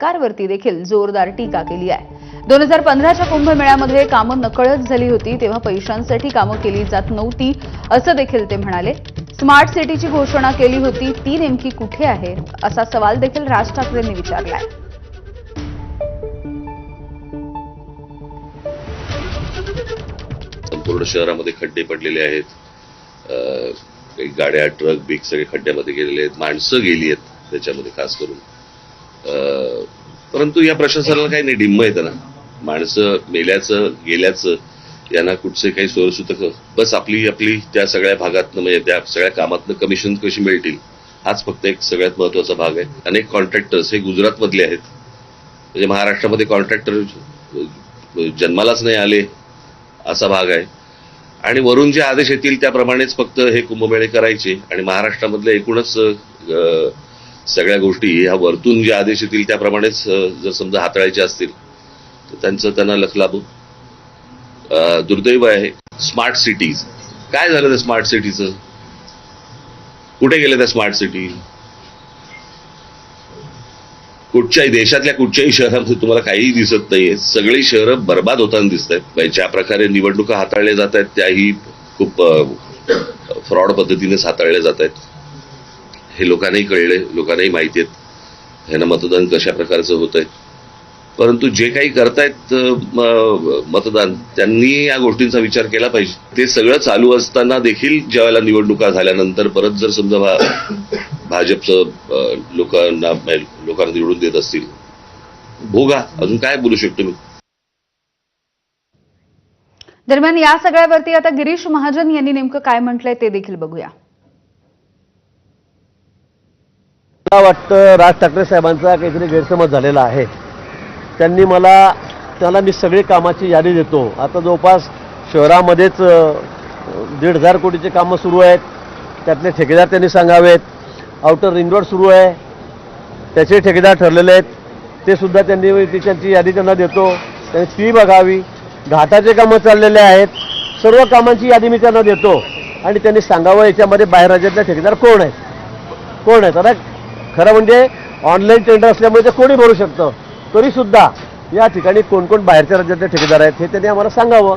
सरकारवरती देखील जोरदार टीका केली आहे। 2015च्या कुंभमेळ्यामध्ये कामं नकळत झाली होती, तेव्हा पैशांसाठी कामं केली जात नव्हती असं देखील ते म्हणाले। स्मार्ट सिटीची घोषणा केली होती, ती नेमकी कुठे आहे असा सवाल देखील राज ठाकरेंनी विचारलाय। संपूर्ण शहरामध्ये खड्डे पडलेले आहेत, काही गाड्या ट्रक बिग सगळे खड्ड्यामध्ये गेलेले आहेत, माणसं गेली आहेत त्याच्यामध्ये खास करून। परंतु या प्रशासनाला काही नाही, डिम्म येतं ना, माणसं मेल्याचं गेल्याचं यांना कुठचे काही सोयीसुद्धा, बस आपली आपली त्या सगळ्या भागातनं म्हणजे त्या सगळ्या कामातनं कमिशन कशी मिळतील हाच फक्त एक सगळ्यात महत्वाचा भाग आहे। अनेक कॉन्ट्रॅक्टर्स हे गुजरात मधले आहेत, म्हणजे महाराष्ट्रामध्ये कॉन्ट्रॅक्टर जन्मालाच नाही आले असा भाग आहे। आणि वरून जे आदेश येतील त्याप्रमाणेच फक्त हे कुंभमेळे करायचे आणि महाराष्ट्रामधले एकूणच सगळ्या गोष्टी ह्या वरतून जे आदेश येतील त्याप्रमाणेच जर समजा हाताळायचे असतील तर त्यांचं त्यांना लख लाभू। दुर्दैव आहे। स्मार्ट सिटीज काय झालं त्या स्मार्ट सिटीचं, कुठे गेले त्या स्मार्ट सिटी? कुठच्याही देशातल्या कुठच्याही शहरामध्ये तुम्हाला काहीही दिसत नाहीये, सगळी शहरं बर्बाद होताना दिसत आहेत। ज्या प्रकारे निवडणुका हाताळल्या जात आहेत त्याही खूप फ्रॉड पद्धतीनेच हाताळल्या जात आहेत, हे लोकांनाही कळले, लोकांनाही माहिती आहेत ह्यांना मतदान कशा प्रकारचं होत आहे। परंतु जे काही करतायत मतदान त्यांनी या गोष्टींचा विचार केला पाहिजे। ते सगळं चालू असताना देखील ज्यावेळेला निवडणुका झाल्यानंतर परत जर समजा भाजपचं लोकांना निवडून देत असतील, भोगा, अजून काय बोलू शकतो मी। दरम्यान या सगळ्यावरती आता गिरीश महाजन यांनी नेमकं काय म्हटलंय ते देखील बघूया। मला वाटतं राज ठाकरे साहेबांचा काहीतरी गैरसमज झालेला आहे। त्याला मी सगळी कामाची यादी देतो। आता जवळपास शहरामध्येच 1,500 कोटीचे कामं सुरू आहेत, त्यातले ठेकेदार त्यांनी सांगावेत। आउटर रिंग रोड सुरू आहे, त्याचे ठेकेदार ठरलेले आहेत, ते सुद्धा त्यांची यादी त्यांना देतो, त्यांनी ती बघावी। घाटाचे कामं चाललेले आहेत, सर्व कामांची यादी मी त्यांना देतो आणि त्यांनी सांगावं याच्यामध्ये बाहेर राज्यातले ठेकेदार कोण आहेत। आता खरं म्हणजे ऑनलाईन टेंडर असल्यामुळे ते कोणी भरू शकतं, तरी सुद्धा या ठिकाणी कोण कोण बाहेरच्या राज्यातले ठेकेदार आहेत हे त्यांनी आम्हाला सांगावं।